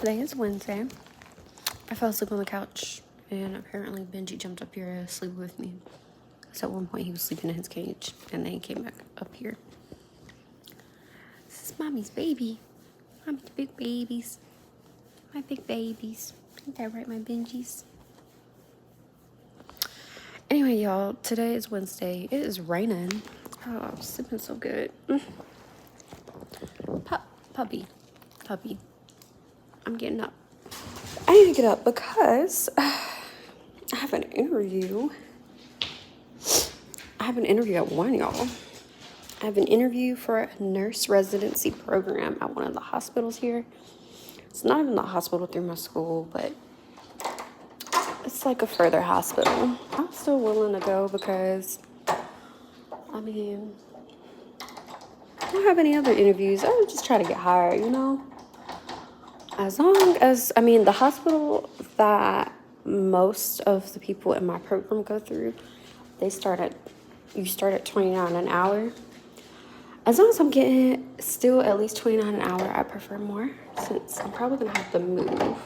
Today is Wednesday. I fell asleep on the couch, and apparently Benji jumped up here to sleep with me. So at one point he was sleeping in his cage, and then he came back up here. This is Mommy's baby. Mommy's big babies. My big babies. Ain't that right, my Benjis? Anyway, y'all, today is Wednesday. It is raining. Oh, I'm sleeping so good. Puppy. I'm getting up. I need to get up because I have an interview. I have an interview at 1, y'all. I have an interview for a nurse residency program at one of the hospitals here. It's not even the hospital through my school, but it's like a further hospital. I'm still willing to go because, I mean, I don't have any other interviews. I would just try to get hired, you know? As long as, I mean, the hospital that most of the people in my program go through, you start at $29 an hour. As long as I'm getting still at least $29 an hour, I prefer more, since I'm probably gonna have to move,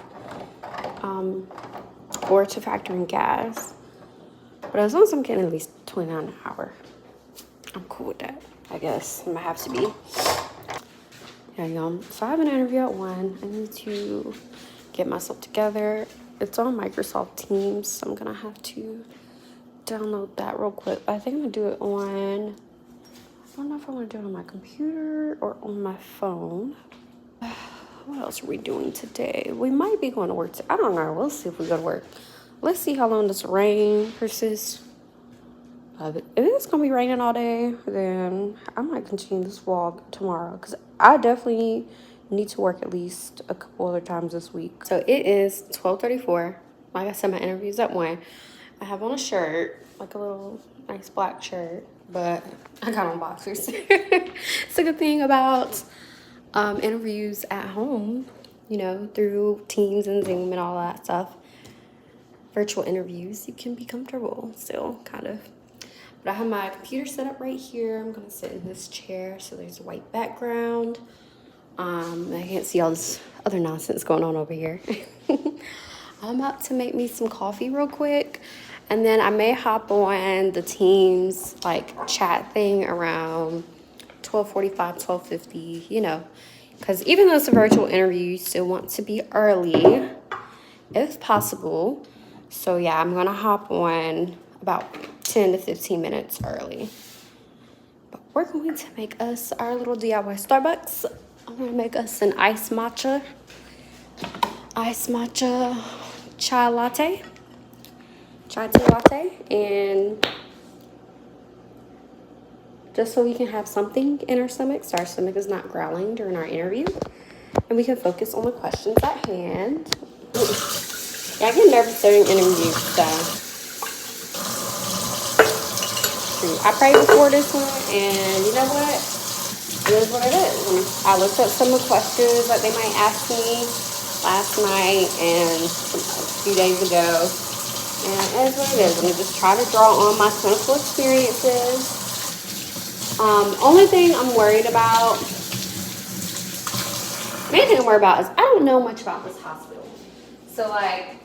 or to factor in gas. But as long as I'm getting at least $29 an hour, I'm cool with that. I guess I'm gonna have to be. Yeah, y'all. So I have an interview at 1. I need to get myself together. It's on Microsoft Teams, so I'm gonna have to download that real quick. I think I'm gonna do it on, I don't know if I want to do it on my computer or on my phone. What else are we doing today? We might be going to work. I don't know. We'll see if we go to work. Let's see how long this rain persists. If it's going to be raining all day, then I might continue this vlog tomorrow, because I definitely need to work at least a couple other times this week. So it is 12:34. Like I said, my interview's at 1. I have on a shirt, like a little nice black shirt, but I got on boxers. It's a good thing about interviews at home, you know, through Teams and Zoom and all that stuff. Virtual interviews, you can be comfortable still, kind of. But I have my computer set up right here. I'm gonna sit in this chair, so there's a white background. I can't see all this other nonsense going on over here. I'm about to make me some coffee real quick, and then I may hop on the Teams like chat thing around 12:45, 12:50, you know, because even though it's a virtual interview, you still want to be early if possible. So yeah, I'm gonna hop on about 10 to 15 minutes early. But we're going to make us our little DIY Starbucks. I'm gonna make us an iced matcha chai tea latte, and just so we can have something in our stomach, so our stomach is not growling during our interview, and we can focus on the questions at hand. Yeah, I get nervous during interviews, so I prayed before this one, and you know what? It is what it is. And I looked up some of the questions that they might ask me last night and a few days ago, and it is what it is. I'm gonna just try to draw on my clinical experiences. Only thing I'm worried about, main thing I'm worried about is I don't know much about this hospital. So like,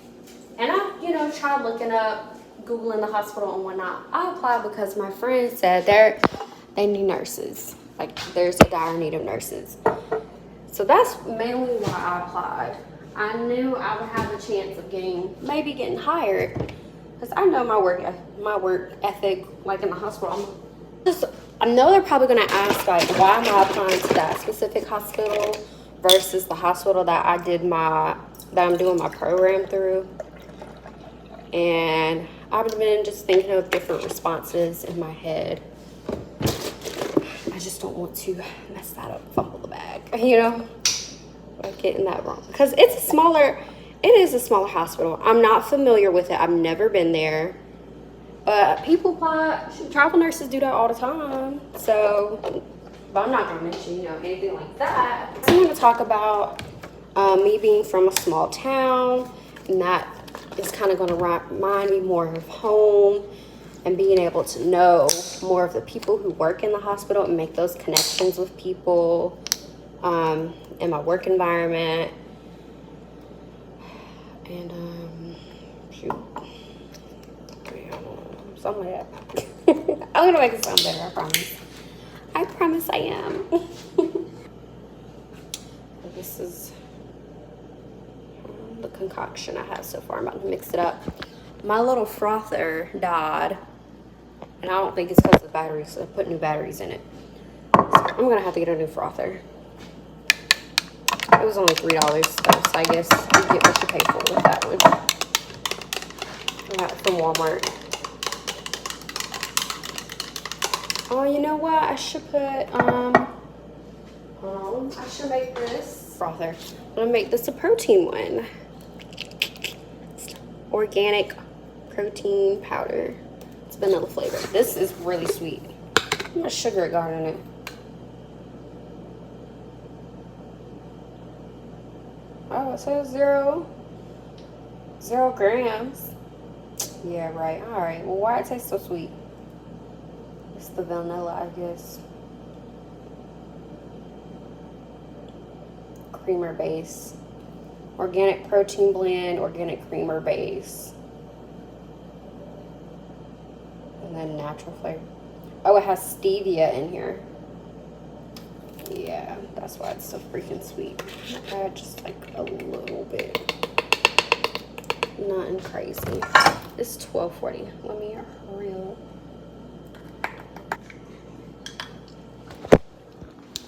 and I, you know, tried looking up, Googling the hospital and whatnot. I applied because my friend said they need nurses. Like, there's a dire need of nurses. So that's mainly why I applied. I knew I would have a chance of maybe getting hired, because I know my work ethic, like in the hospital. I know they're probably gonna ask, like, why am I applying to that specific hospital versus the hospital that I'm doing my program through. And I've been just thinking of different responses in my head. I just don't want to mess that up, fumble the bag, you know, like getting that wrong. Because it is a smaller hospital. I'm not familiar with it. I've never been there. But people apply, travel nurses do that all the time. So, but I'm not going to mention, you know, anything like that. I'm going to talk about me being from a small town, and that is kind of going to remind me more of home, and being able to know more of the people who work in the hospital and make those connections with people in my work environment. And shoot, something like that. I'm gonna make it sound better. I promise. I promise I am. This is the concoction I have so far. I'm about to mix it up. My little frother died, and I don't think it's because of the batteries, so I put new batteries in it. So I'm gonna have to get a new frother. It was only $3 though, so I guess you get what you pay for with that one. I got it from Walmart. Oh, you know what? I should put, I should make this frother. I'm gonna make this a protein one. It's organic protein powder. It's vanilla flavor. This is really sweet. How much sugar it got in it? Oh, it says 0 grams. Yeah, right. All right. Well, why it tastes so sweet? It's the vanilla, I guess. Creamer base. Organic protein blend, organic creamer base. And then natural flavor. Oh, it has stevia in here. Yeah, that's why it's so freaking sweet. Add just like a little bit. Nothing crazy. It's $12.40. Let me hurry up.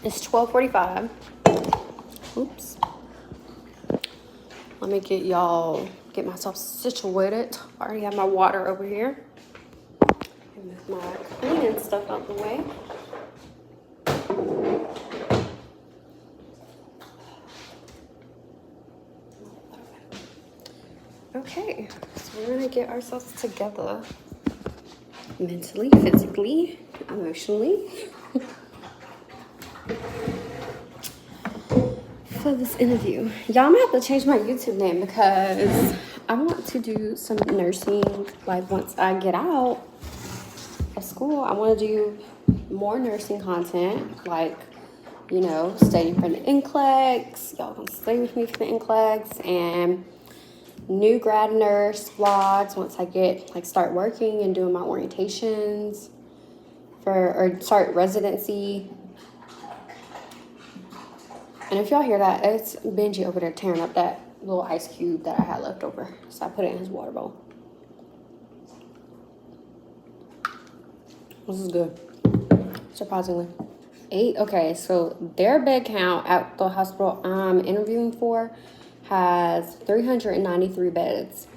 It's $12.45. Oops. Let me get myself situated. I already have my water over here. Move my cleaning stuff out the way. Okay, so we're gonna get ourselves together mentally, physically, emotionally for this interview. Y'all, I'm gonna have to change my YouTube name because I want to do some nursing. Like once I get out of school, I want to do more nursing content, like, you know, studying for the NCLEX. Y'all can stay with me for the NCLEX, and new grad nurse vlogs once I start working and doing my orientations or start residency. And if y'all hear that, it's Benji over there tearing up that little ice cube that I had left over. So I put it in his water bowl. This is good, surprisingly. 8, okay, so their bed count at the hospital I'm interviewing for has 393 beds.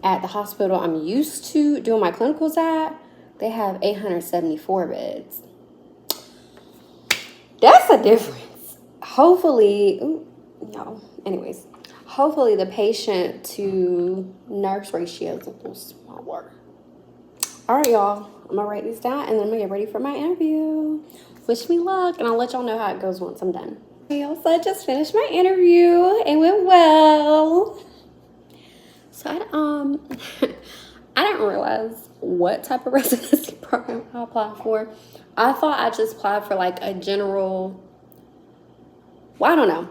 At the hospital I'm used to doing my clinicals at, they have 874 beds. That's a difference. Hopefully, hopefully the patient to nurse ratio is a little smaller. All right, y'all, I'm gonna write these down and then I'm gonna get ready for my interview. Wish me luck, and I'll let y'all know how it goes once I'm done. Okay, y'all, so I just finished my interview. It went well. So I didn't realize what type of residency program I applied for. I thought I just applied for like a general, well, I don't know.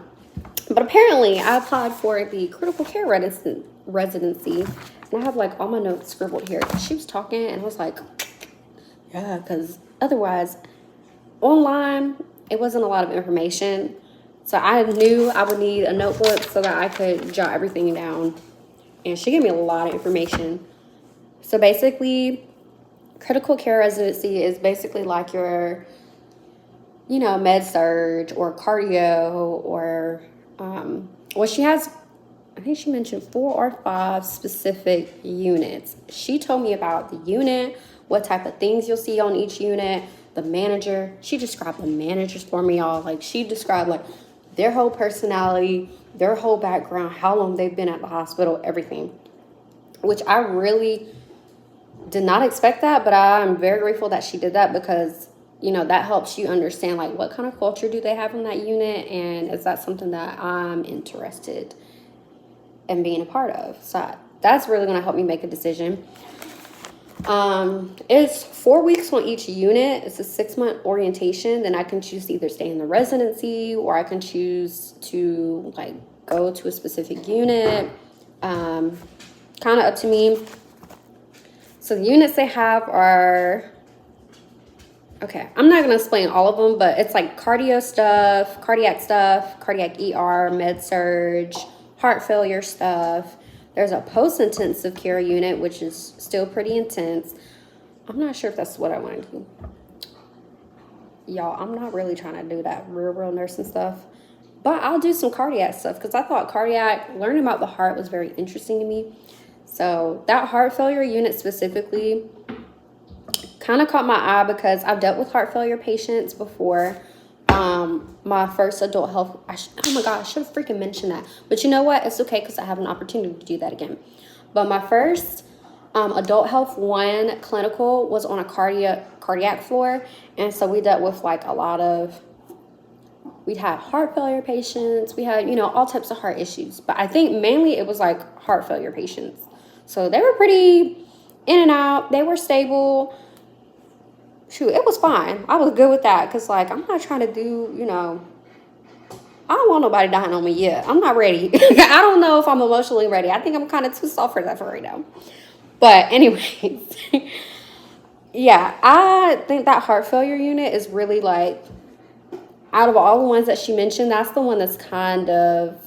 But apparently I applied for the critical care residency. And I have like all my notes scribbled here. She was talking and I was like, yeah, because otherwise online, it wasn't a lot of information. So I knew I would need a notebook so that I could jot everything down. And she gave me a lot of information. So basically, critical care residency is basically like your, you know, med surg or cardio or, well, she has, I think she mentioned 4 or 5 specific units. She told me about the unit, what type of things you'll see on each unit, the manager. She described the managers for me, y'all. Like, she described like their whole personality, their whole background, how long they've been at the hospital, everything, which I really did not expect that, but I'm very grateful that she did that because, you know, that helps you understand like what kind of culture do they have in that unit, and is that something that I'm interested in being a part of. So that's really going to help me make a decision. It's 4 weeks on each unit. It's a 6-month orientation. Then I can choose to either stay in the residency or I can choose to like go to a specific unit Kind of up to me. So the units they have are, okay, I'm not going to explain all of them, but it's like cardiac stuff, cardiac ER, med surge, heart failure stuff. There's a post-intensive care unit, which is still pretty intense. I'm not sure if that's what I want to do. Y'all, I'm not really trying to do that real nursing stuff. But I'll do some cardiac stuff because I thought learning about the heart was very interesting to me. So that heart failure unit specifically kind of caught my eye because I've dealt with heart failure patients before. My first adult health, oh my God, I should have freaking mentioned that. But you know what? It's okay because I have an opportunity to do that again. But my first adult health 1 clinical was on a cardiac floor. And so we dealt with like we'd had heart failure patients. We had, all types of heart issues. But I think mainly it was like heart failure patients. So they were pretty in and out. They were stable. Shoot, it was fine. I was good with that because, like, I'm not trying to do, I don't want nobody dying on me yet. I'm not ready. I don't know if I'm emotionally ready. I think I'm kind of too soft for that for right now. But anyways, yeah, I think that heart failure unit is really, like, out of all the ones that she mentioned, that's the one that's kind of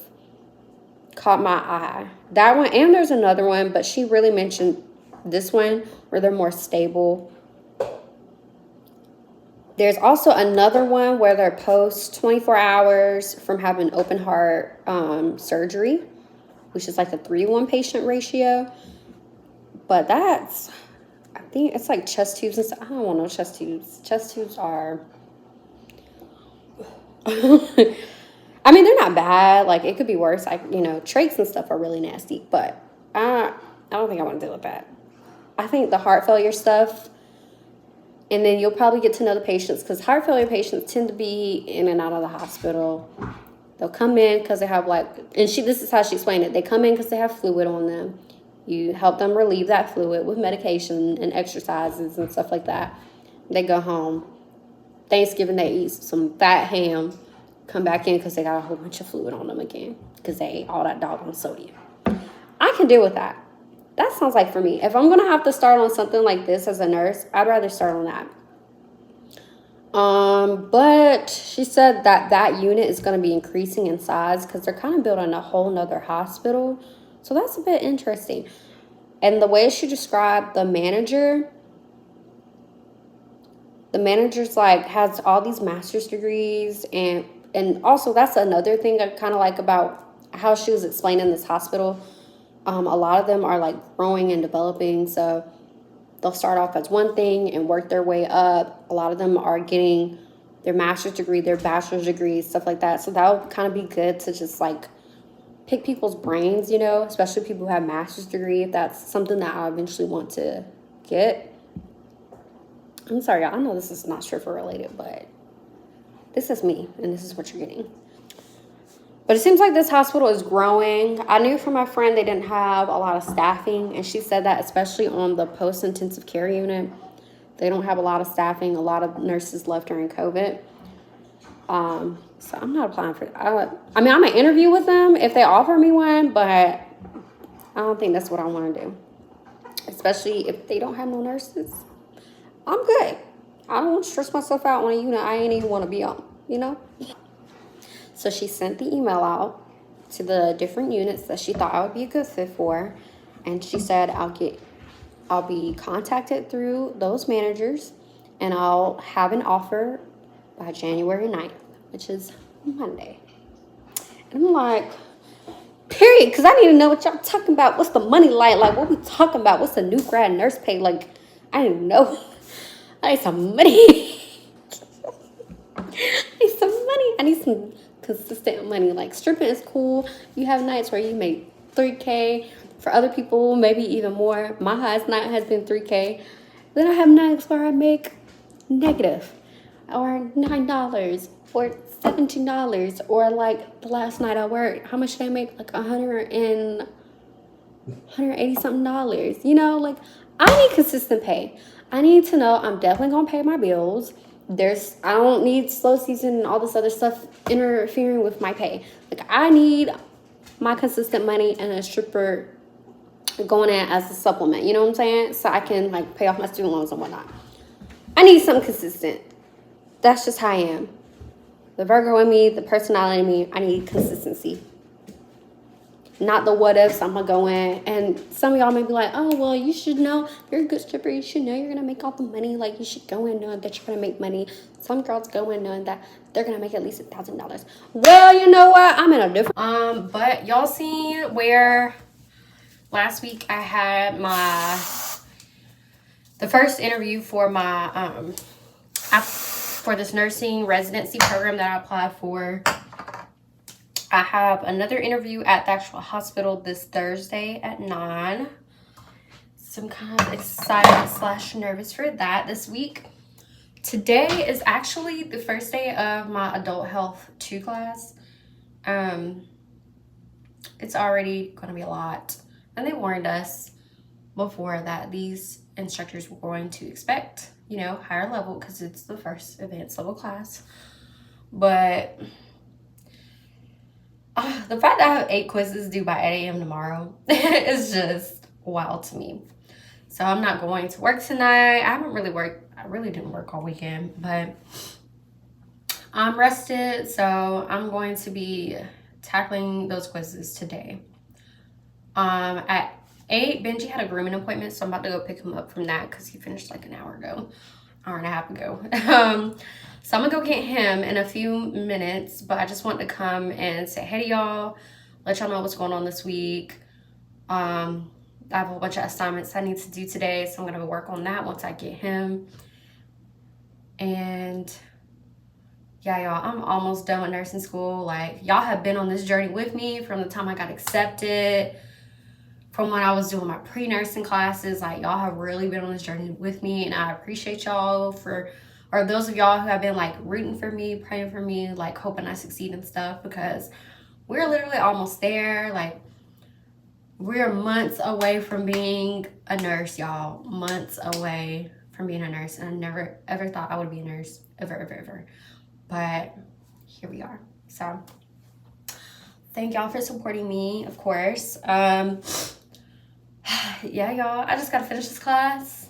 caught my eye. That one, and there's another one, but she really mentioned this one where they're more stable. There's also another one where they're post 24 hours from having open heart surgery, which is like a 3-to-1 patient ratio. But I think it's like chest tubes and stuff. I don't want no chest tubes. Chest tubes are, I mean, they're not bad. Like, it could be worse. Like, trachs and stuff are really nasty. But I don't think I want to deal with that. I think the heart failure stuff, and then you'll probably get to know the patients because heart failure patients tend to be in and out of the hospital. They'll come in because they have this is how she explained it. They come in because they have fluid on them. You help them relieve that fluid with medication and exercises and stuff like that. They go home. Thanksgiving, they eat some fat ham. Come back in because they got a whole bunch of fluid on them again because they ate all that doggone sodium. I can deal with that. That sounds like for me. If I'm going to have to start on something like this as a nurse, I'd rather start on that. But she said that unit is going to be increasing in size because they're kind of building a whole nother hospital. So that's a bit interesting. And the way she described the manager's like has all these master's degrees and also that's another thing I kind of like about how she was explaining this hospital. A lot of them are like growing and developing, so they'll start off as one thing and work their way up. A lot of them are getting their master's degree, their bachelor's degree, stuff like that. So that would kind of be good to just like pick people's brains, especially people who have master's degree, if that's something that I eventually want to get. I'm sorry, y'all. I know this is not stripper related, but this is me, and this is what you're getting. But it seems like this hospital is growing. I knew from my friend they didn't have a lot of staffing, and she said that especially on the post-intensive care unit, they don't have a lot of staffing. A lot of nurses left during COVID. So I'm not applying for that. I mean, I'm going to interview with them if they offer me one, but I don't think that's what I want to do. Especially if they don't have no nurses. I'm good. I don't want to stress myself out on a unit I ain't even want to be on, So she sent the email out to the different units that she thought I would be a good fit for. And she said, I'll be contacted through those managers and I'll have an offer by January 9th, which is Monday. And I'm like, period, because I need to know what y'all talking about. What's the money like? Like, what we talking about? What's the new grad nurse pay? Like, I didn't know. I need some money. I need some consistent money. Like, stripping is cool. You have nights where you make $3K. For other people, maybe even more. My highest night has been $3K. Then I have nights where I make negative, or $9, or $17, or like the last night I worked, how much did I make? Like $180 something. Like, I need consistent pay. I need to know I'm definitely gonna pay my bills. I don't need slow season and all this other stuff interfering with my pay. Like, I need my consistent money and a stripper going in as a supplement. You know what I'm saying? So I can like pay off my student loans and whatnot. I need something consistent. That's just how I am. The Virgo in me, the personality in me, I need consistency. Not the what ifs. I'm going to go in. And some of y'all may be like, oh, well, you should know. You're a good stripper. You should know you're going to make all the money. Like, you should go in knowing that you're going to make money. Some girls go in knowing that they're going to make at least $1,000. Well, you know what? I'm in a different... But y'all seen where last week I had the first interview for my... for this nursing residency program that I applied for. I have another interview at the actual hospital this Thursday at 9. So I'm kind of excited / nervous for that this week. Today is actually the first day of my adult health 2 class. It's already going to be a lot. And they warned us before that these instructors were going to expect, you know, higher level because it's the first advanced level class. But the fact that I have 8 quizzes due by 8 a.m. tomorrow is just wild to me. So I'm not going to work tonight. I really didn't work all weekend, but I'm rested. So I'm going to be tackling those quizzes today. At 8, Benji had a grooming appointment, so I'm about to go pick him up from that because he finished like an hour and a half ago. So I'm gonna go get him in a few minutes, but I just want to come and say hey to y'all, let y'all know what's going on this week. I have a whole bunch of assignments I need to do today, so I'm gonna go work on that once I get him. And yeah, y'all, I'm almost done with nursing school. Like, y'all have been on this journey with me from the time I got accepted, from when I was doing my pre-nursing classes. Like, y'all have really been on this journey with me, and I appreciate y'all or those of y'all who have been like rooting for me, praying for me, like hoping I succeed and stuff, because we're literally almost there. Like, we're months away from being a nurse, y'all. Months away from being a nurse, and I never ever thought I would be a nurse, ever. But here we are. So thank y'all for supporting me, of course. Yeah, y'all, I just gotta finish this class,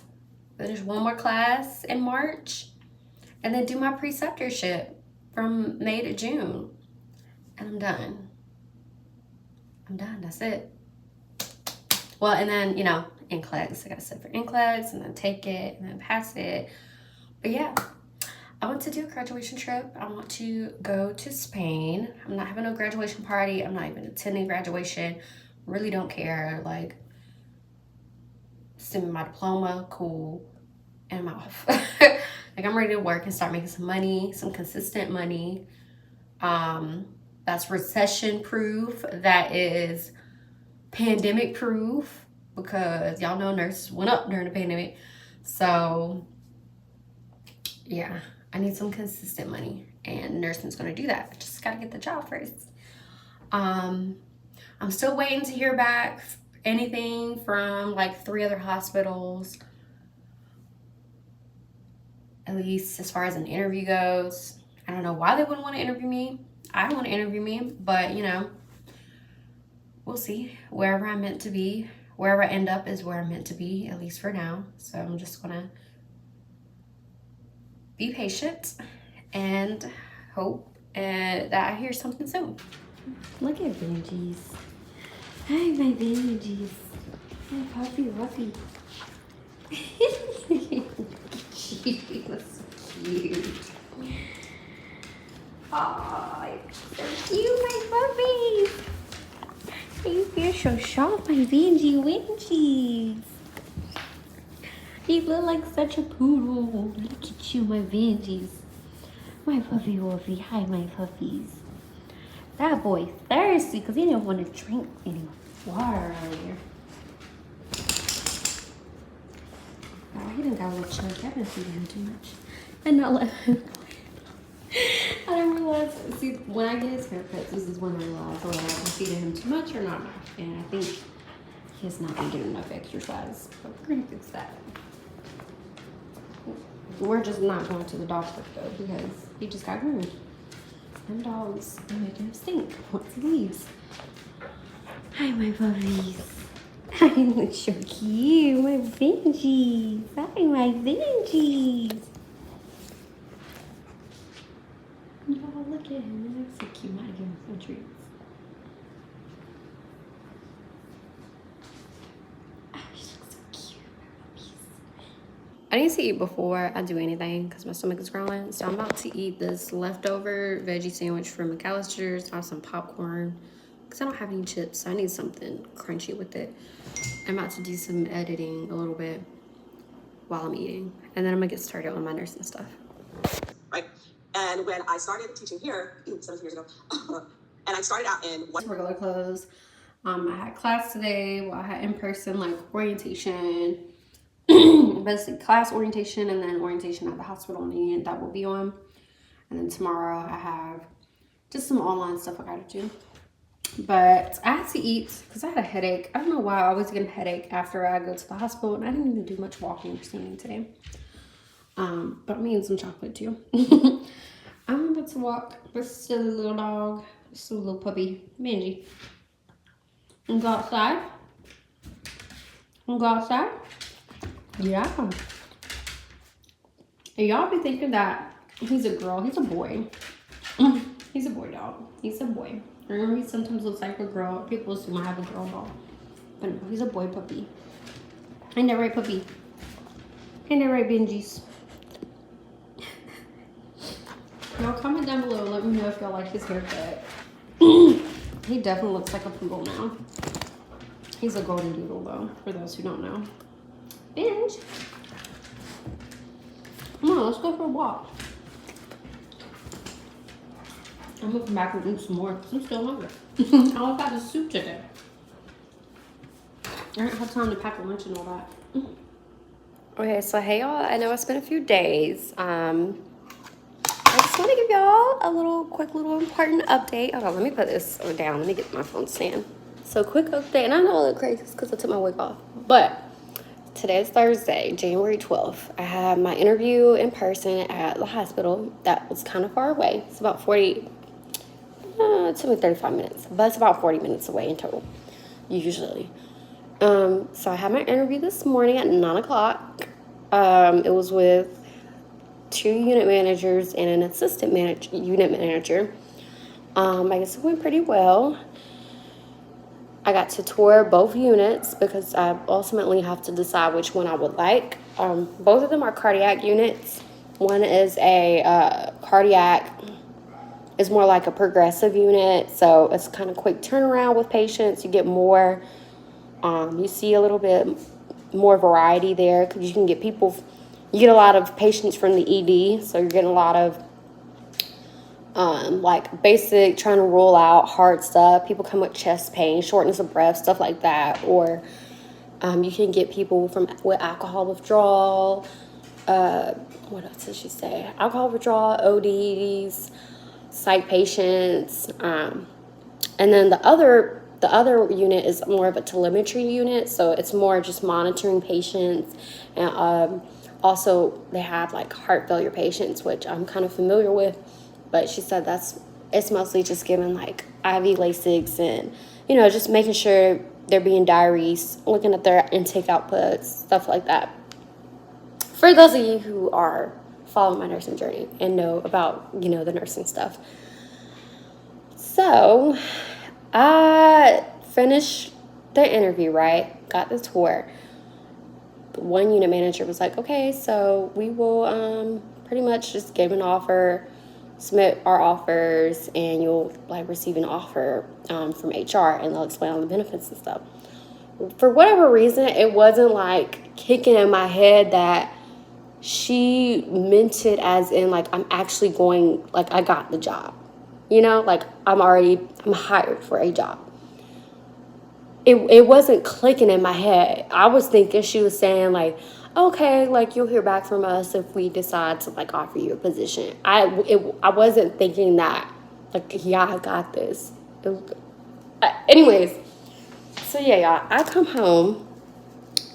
finish one more class in March, and then do my preceptorship from May to June, and I'm done. That's it. Well, and then, you know, NCLEX, I gotta sit for NCLEX and then take it and then pass it. But yeah, I want to do a graduation trip. I want to go to Spain. I'm not having a graduation party. I'm not even attending graduation. Really don't care. Like, send me my diploma, cool, and I'm off. Like, I'm ready to work and start making some money, some consistent money. That's recession proof. That is pandemic proof, because y'all know nurses went up during the pandemic. So yeah, I need some consistent money, and nursing's gonna do that. I just gotta get the job first. I'm still waiting to hear back anything from like 3 other hospitals, at least as far as an interview goes. I don't know why they wouldn't want to interview me. I don't want to interview me, but you know, we'll see. Wherever I'm meant to be, wherever I end up is where I'm meant to be, at least for now. So I'm just gonna be patient and hope that I hear something soon. Look at Benji's. Hi, my Benji's. My puppy Ruffy. That's cute. Aw, you're so cute, my puppies. You feel so soft, my Benji Winchies. You look like such a poodle. Look at you, my Benjies. My puppy Wolfie. Hi, my puppies. That boy's thirsty because he didn't want to drink any water earlier. Oh, he didn't got a little chunk. I've been feeding him too much. And not let him. I didn't realize. See, when I get his haircuts, this is when I realize whether I've been feeding him too much or not. And I think he has not been getting enough exercise. But we're going to fix that. We're just not going to the dog park though, because he just got groomed. Them dogs are making him stink once he leaves. Hi, my puppies. I look so cute. My Benjis. Hi, my Benjis. Oh, look at him. He looks so cute. I give him some treats. Oh, he looks so cute. My puppies. I need to eat before I do anything because my stomach is growling. So I'm about to eat this leftover veggie sandwich from McAllister's. I have some popcorn because I don't have any chips. So I need something crunchy with it. I'm about to do some editing a little bit while I'm eating. And then I'm gonna get started on my nursing stuff. Right? And when I started teaching here 17 years ago, and I started out in regular clothes. I had class today. Well, I had in-person like orientation, basically class orientation, and then orientation at the hospital on the unit that will be on. And then tomorrow I have just some online stuff I gotta do. But I had to eat because I had a headache. I don't know why I always get a headache after I go to the hospital, and I didn't even do much walking or standing today. But I'm eating some chocolate too. I'm about to walk this silly little dog, this silly little puppy, Benji. And go outside. And go outside. Yeah. And y'all be thinking that he's a girl. He's a boy. He's a boy dog. He's a boy. Remember, he sometimes looks like a girl. People assume I have a girl dog. But no, he's a boy puppy. Ain't that right, puppy? Ain't that right, Benjis? Y'all comment down below. Let me know if y'all like his haircut. He definitely looks like a poodle now. He's a golden doodle, though, for those who don't know. Benj. Come on, let's go for a walk. I'm gonna come back and eat some more because I'm still hungry. I only got the soup today. I didn't have time to pack a lunch and all that. Okay, so hey y'all, I know it's been a few days. I just want to give y'all a quick little important update. Hold on, let me put this down. Let me get my phone stand. So quick update, and I know I look crazy because I took my wig off, but today is Thursday, January 12th. I had my interview in person at the hospital. That was kind of far away. It's about it took me 35 minutes, but it's about 40 minutes away in total, usually. So I had my interview this morning at 9 o'clock. It was with 2 unit managers and an assistant unit manager. I guess it went pretty well. I got to tour both units because I ultimately have to decide which one I would like. Both of them are cardiac units. One is a cardiac. It's more like a progressive unit, so it's kind of quick turnaround with patients. You get more, you see a little bit more variety there because you can get you get a lot of patients from the ED, so you're getting a lot of like basic trying to rule out hard stuff. People come with chest pain, shortness of breath, stuff like that, or you can get people with alcohol withdrawal. What else did she say? Alcohol withdrawal, ODs, psych patients, and then the other unit is more of a telemetry unit, so it's more just monitoring patients, and also they have like heart failure patients, which I'm kind of familiar with, but she said it's mostly just giving like IV Lasix and just making sure they're being diaries, looking at their intake outputs, stuff like that. For those of you who are following my nursing journey and know about the nursing stuff. So I finished the interview, right? Got the tour. The one unit manager was like, okay, so we will pretty much just give an offer, submit our offers, and you'll like receive an offer from HR, and they'll explain all the benefits and stuff. For whatever reason, it wasn't like kicking in my head that she meant it as in like I'm actually going, like I got the job. Like I'm hired for a job. It wasn't clicking in my head. I was thinking she was saying like, okay, like you'll hear back from us if we decide to like offer you a position. I wasn't thinking that like, yeah, I got this. Anyways, so yeah, y'all, I come home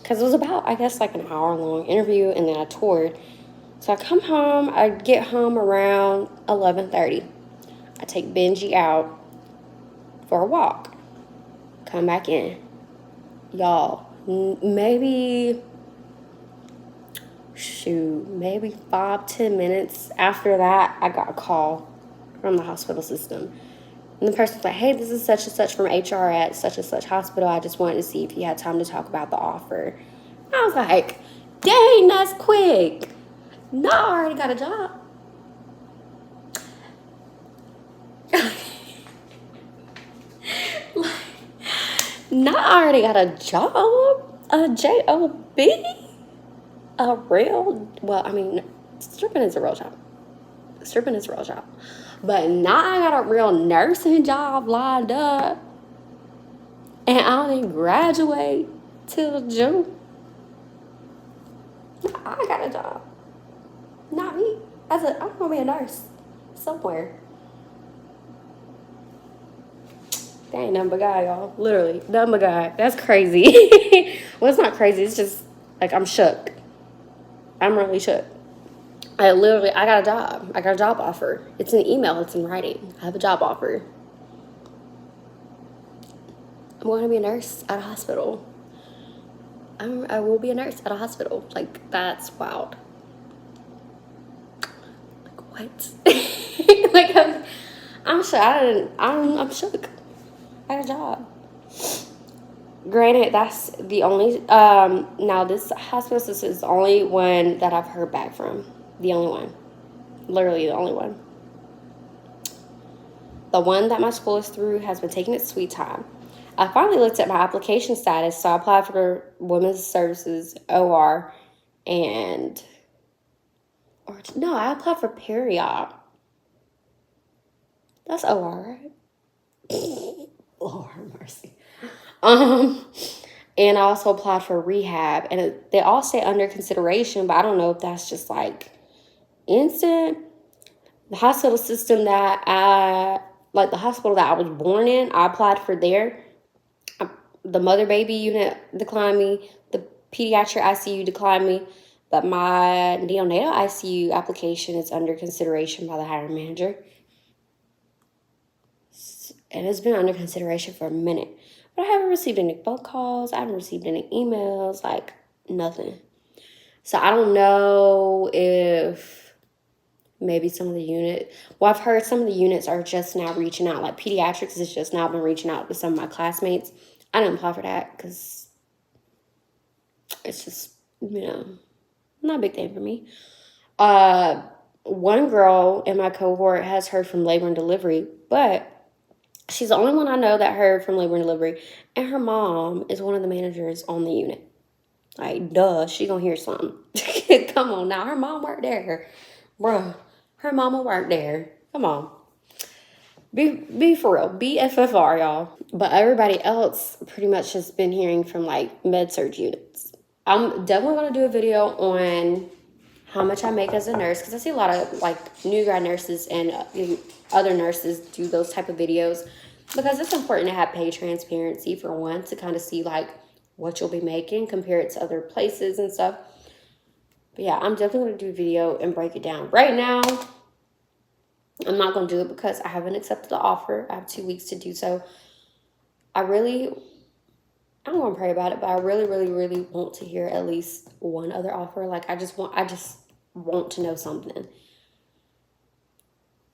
because it was about, I guess, like an hour long interview, and then I toured. So I come home, I get home around 11:30. I take Benji out for a walk come back in. Y'all, maybe 5-10 minutes after that, I got a call from the hospital system. And the person was like, hey, this is such and such from HR at such and such hospital. I just wanted to see if you had time to talk about the offer. I was like, dang, that's quick. No, I already got a job. No, I already got a job. A J-O-B. A real, well, I mean, stripping is a real job. Stripping is a real job. But now I got a real nursing job lined up. And I didn't graduate till June. I got a job. Not me. I'm going to be a nurse somewhere. That ain't nothing but God, y'all. Literally, nothing but God. That's crazy. Well, it's not crazy. It's just, like, I'm shook. I'm really shook. I got a job. I got a job offer. It's an email. It's in writing. I have a job offer. I'm going to be a nurse at a hospital. I will be a nurse at a hospital. Like, that's wild. Like, what? Like, I'm shook. I'm shook. I got a job. Granted, that's the only, now this hospital system is the only one that I've heard back from. The only one. Literally the only one. The one that my school is through has been taking its sweet time. I finally looked at my application status, so I applied for Women's Services, OR, I applied for Periop. That's OR, right? Lord mercy. And I also applied for rehab, and they all say under consideration, but I don't know if that's just like instant. The hospital system the hospital that I was born in, I applied for there. The mother baby unit declined me. The pediatric ICU declined me. But my neonatal ICU application is under consideration by the hiring manager. And it's been under consideration for a minute. But I haven't received any phone calls. I haven't received any emails. Like, nothing. So I don't know if maybe some of the units... Well, I've heard some of the units are just now reaching out. Like, pediatrics has just now been reaching out to some of my classmates. I didn't apply for that because it's just, not a big thing for me. One girl in my cohort has heard from labor and delivery, but she's the only one I know that heard from labor and delivery, and her mom is one of the managers on the unit. Like, duh, she gonna hear something. Come on now, her mom worked there. Bruh, her mama worked there. Come on. Be for real. Be FFR, y'all. But everybody else pretty much has been hearing from, like, med-surg units. I'm definitely going to do a video on how much I make as a nurse, because I see a lot of, like, new grad nurses and other nurses do those type of videos, because it's important to have pay transparency, for one, to kind of see, like, what you'll be making, compare it to other places and stuff. But, yeah, I'm definitely going to do a video and break it down. Right now, I'm not going to do it because I haven't accepted the offer. I have 2 weeks to do so. I'm going to pray about it, but I really, really, really want to hear at least one other offer. Like, I just want to know something.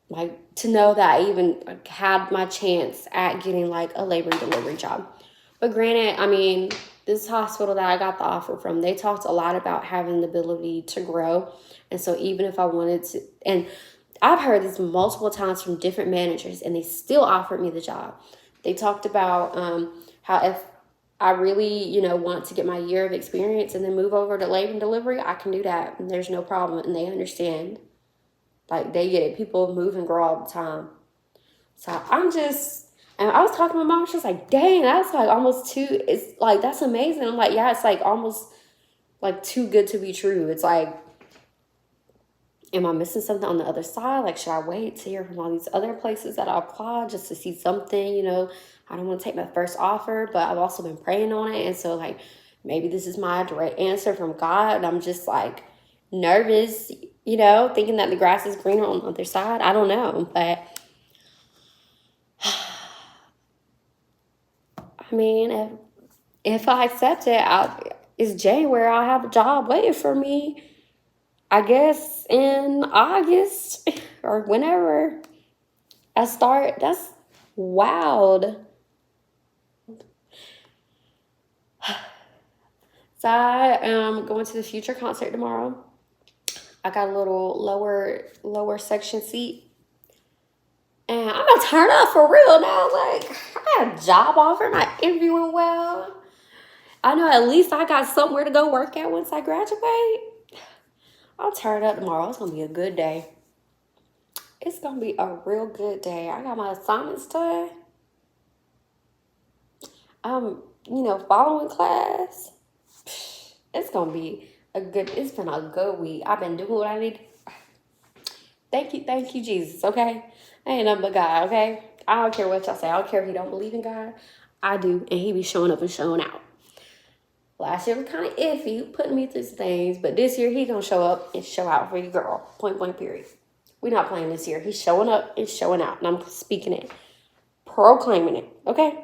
Like, to know that I even had my chance at getting, like, a labor and delivery job. But granted, I mean, this hospital that I got the offer from, they talked a lot about having the ability to grow. And so even if I wanted to, and I've heard this multiple times from different managers, and they still offered me the job. They talked about how if I really, want to get my year of experience and then move over to labor and delivery, I can do that. And there's no problem. And they understand. Like, they get it. People move and grow all the time. So and I was talking to my mom. She was like, dang, that's like almost it's like, that's amazing. I'm like, yeah, it's like almost like too good to be true. It's like, am I missing something on the other side? Like, should I wait to hear from all these other places that I applied just to see something, I don't want to take my first offer, but I've also been praying on it. And so, like, maybe this is my direct answer from God. And I'm just, like, nervous, thinking that the grass is greener on the other side. I don't know. But I mean, if I accept it, it's January. I'll have a job waiting for me. I guess in August or whenever I start. That's wild. So I am going to the Future concert tomorrow. I got a little lower section seat. And I'm gonna turn up for real now. Like, I got a job offer, not interviewing well. I know at least I got somewhere to go work at once I graduate. I'll turn up tomorrow. It's gonna be a good day. It's gonna be a real good day. I got my assignments done. Following class. It's gonna be it's been a good week. I've been doing what I need. Thank you, Jesus, okay? I ain't nothing but God, okay? I don't care what y'all say. I don't care if you don't believe in God. I do, and he be showing up and showing out. Last year was kind of iffy, putting me through some things, but this year he gonna show up and show out for you, girl. Point blank, period. We're not playing this year. He's showing up and showing out, and I'm speaking it, proclaiming it, okay?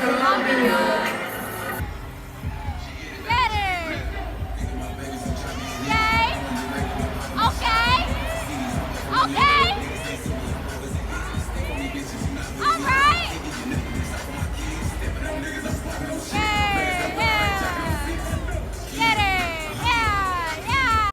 Columbia.